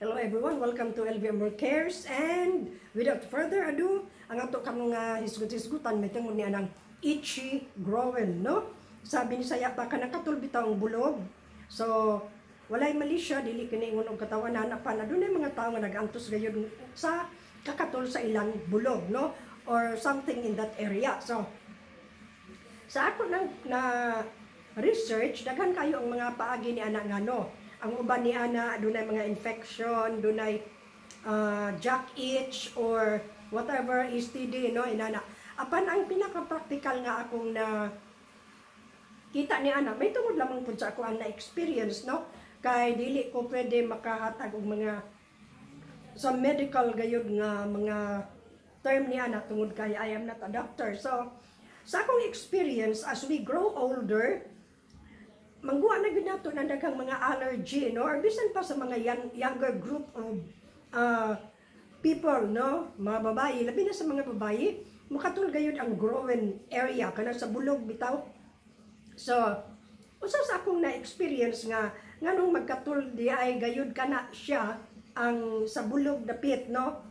Hello everyone, welcome to LVM Cares, and without further ado, ang ato ka mga hisgut-hisgutan may tungod ni anang itchy growing, no? Sabi ni saya pa ka nakatulbi taong bulog. So, walay mali siya, dili kini ingon og katawan na pa na dunay mga tao nga nag-antos gayud sa kakatol sa ilang bulog, no? Or something in that area. So, sa ako na research, daghan kayo ang mga paagi ni ana ngano. Ang uban ni ana dunay mga infection, dunay jack itch or whatever STD, no, inana. Apan ang pinaka-practical nga akong na kita ni ana, may tungod lamang pud sa ako ang na-experience, no, kay dili ko pwede makahatag og mga sa medical gayud nga mga term ni ana tungod kay I am not a doctor. So sa akong experience, as we grow older, mangguwa na gid nato ng daghang mga allergy, no, or bisan pa sa mga younger group of people, no, mga babae, labi na sa mga babae, makatul gayud ang growing area kana sa bulog bitaw. So usa sa akong na-experience nga nganong magkatul di ay gayud kana siya ang sa bulog dapit, no,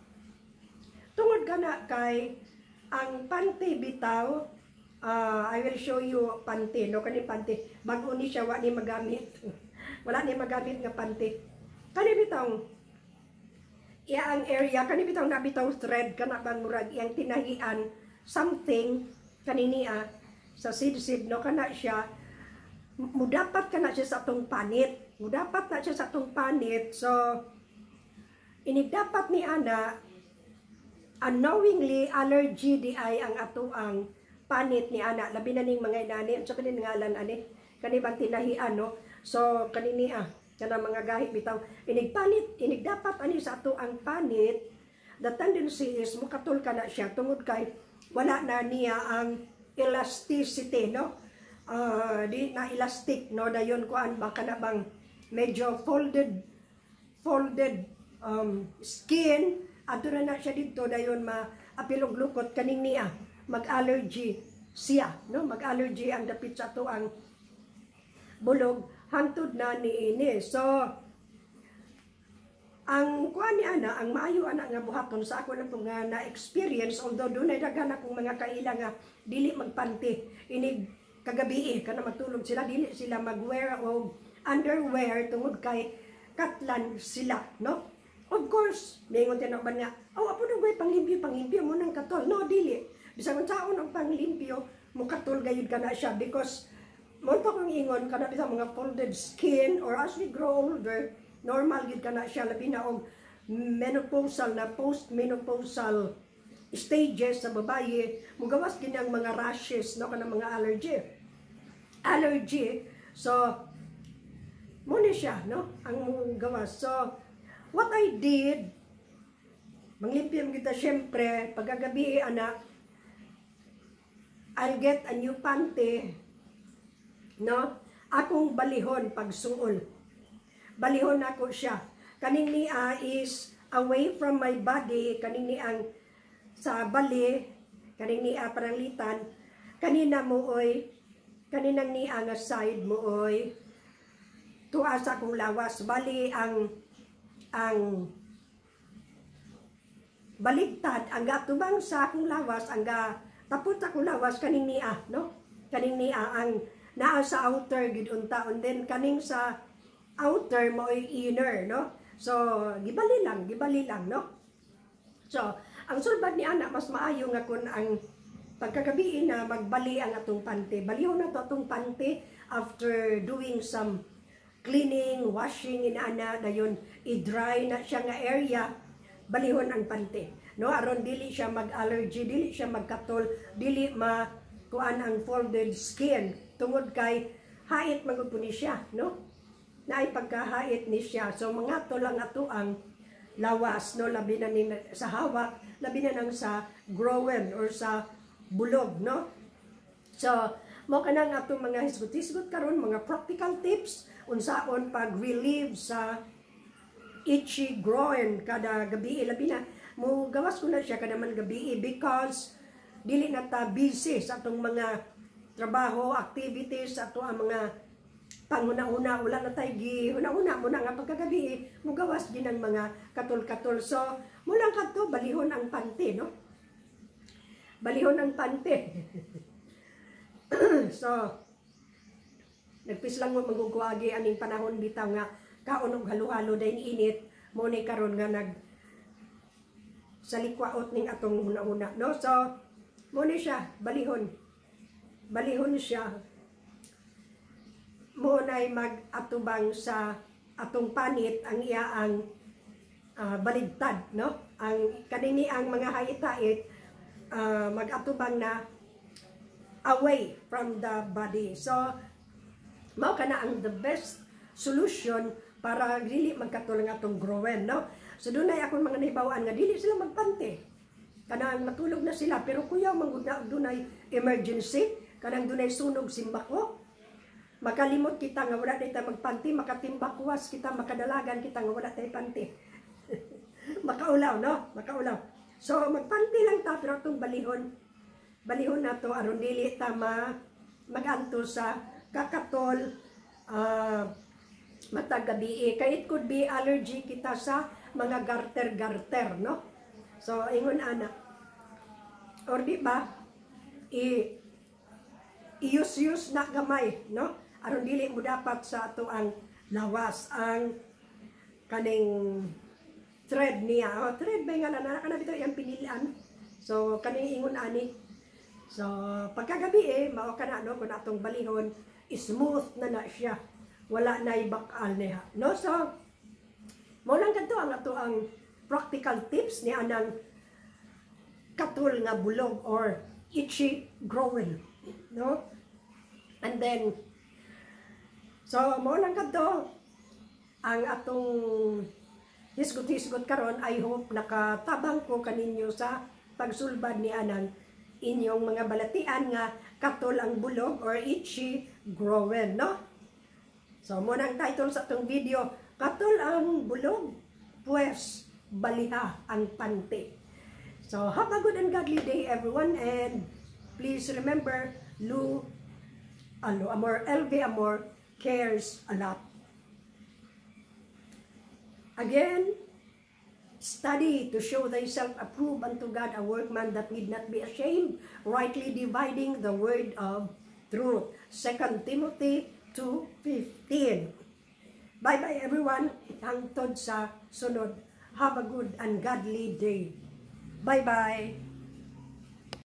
tungod kana kay ang panty bitaw. I will show you panty, no, kani panty. Bago ni siya, wala ni magamit. Wala ni magamit nga panty. Kani bitang, iya ang area, kani bitang nabitaw thread, kana bang murag, iyang tinahian, something, kani niya, sa sid-sid, no, kana siya, mudapat kana siya sa atong panit. Mudapat na siya sa atong panit. So, dapat ni ana, unknowingly, allergy di ay ang ato ang panit ni ana, labi na ning mga inani, so kanin ngalan ani, kani bang tinahian, no, so kanini kana mga gahi bitaw, inig dapat ani sa ato ang panit, the tendency is mukatul kana siya, tungod kay wala na niya ang elasticity, no, di na elastic, no, dayon kuan ba kana bang medyo folded skin, adto na siya dito, dayon apilog lukot kaning niya mag-allergy siya, no, mag-allergy ang dapit sa to ang bulog hangtod na niini. So ang kuan ni ana, ang maayo ana nga buhaton sa ako lang nga na-experience, although dunay daghan akong mga kaila nga dili magpanty, inig kagabi kana matulog sila, dili sila mag-wear og underwear tungod kay katlan sila, no. Of course, mingon tinaban nga, apo dugay panglimpyo mo nang katol. No, dili. Bisag unsaon ang panglimpyo, mo katol gayud kana siya, because mo to kung ingon kana bisag mga folded skin, or as we grow older, normal gid kana siya, labi na og menopausal na post-menopausal stages sa babaye, mugawas gid ang mga rashes, no, kana mga allergy. So mo ni siya, no, ang gawas. So what I did, manglimpyam kita syempre, pagkagabi anak, I'll get a new panty, no, akong balihon pagsuol. Balihon ako siya. Kaning niya is away from my body, kaning niya sa bali, kaning niya paranglitan, kanina mo oy, kaninang niya nga side mo oy, tuas akong lawas, bali ang baligtad, ang gatubang sa akong lawas, ang tapos akong lawas kaning niya, no, kaning niya ang naa sa outer gid untaon, then kaning sa outer mo ay inner, no, so gibali lang, no. So ang sulbad ni ana, mas maayo nga kun ang pagkagabi na magbali ang atong panty, balihon na to atong panty after doing some cleaning, washing in ana, dayon i-dry na siya nga area, balihon ang panty, no, aron dili siya mag-allergy, dili siya magkatol, dili kuan ang folded skin, tungod kay hait magud ni siya, no, naay pagkahait ni siya. So mga tulang ato ang lawas, no, labi na ni sa hawak, labi na nang sa growen or sa bulog, no. So mo kanang ato mga hisgot-hisgot karon, mga practical tips unsaon pag-relieve sa itchy groin kada gabi, labi na mo gawas ko na siya kada man gabi, because dili na ta busy sa atong mga trabaho, activities, ato ang mga panghuna-una, wala na tayo huna-una mo na nga pagkagabi, mugawas din ang mga katol-katol. So, mulang kato, balihon ang pante, no? Balihon ang pante. So, nagpis lang mo magugwagi aning panahon bitaw nga kaunog halo-halo dahil init, mo ni karon nga salikwaot ning atong huna-una, no? So, mo ni siya, balihon. Balihon siya. Muna'y mag-atubang sa atong panit ang iyaang baligtad, no? Ang kanini ang mga haitait mag-atubang na away from the body. So, mao kana ang the best solution para dili magkatulong atong growen, no? So, dunay akong mga nahibawan nga dili sila magpante. Kanang matulog na sila, pero kuya, dunay emergency, kanang dunay sunog simbako. Makalimot kita nga wala tayo magpanti, makatimbakwas kita, makadalagan kita nga wala tayo panti. Makaulaw, no? Makaulaw. So, magpanti lang ta, pero itong balihon na to, aron dili ta maganto sa kakatol, matagabi. Kaya it could be allergy kita sa mga garter-garter, no? So, ingon ana. Or di ba, i-use na gamay, no? Aron dili mo dapat sa ato ang lawas, ang kaning thread niya. O, thread ba nga na bitaw yung pinilian. So, kaning ingon ani. So, pagkagabi mao ka na, no? Kung atong balihon, smooth na siya. Wala na ibakal niya. No? So, mo lang kanto ang ato ang practical tips ni anang katul nga bulog or itchy growing, no? And then, so mo lang kadto ang atong hisgot-hisgot karon. I hope nakatabang ko kaninyo sa pagsulbad ni anang inyong mga balatian nga katul ang bulog or itchy growing, no? So mo nang title sa atong video, katul ang bulog, pues baliha ang pante. So have a good and godly day everyone, and please remember LV Amor cares a lot. Again, study to show thyself approved unto God, a workman that need not be ashamed, rightly dividing the word of truth. 2 Timothy 2:15. Bye-bye everyone. Hangtod sa sunod. Have a good and godly day. Bye-bye.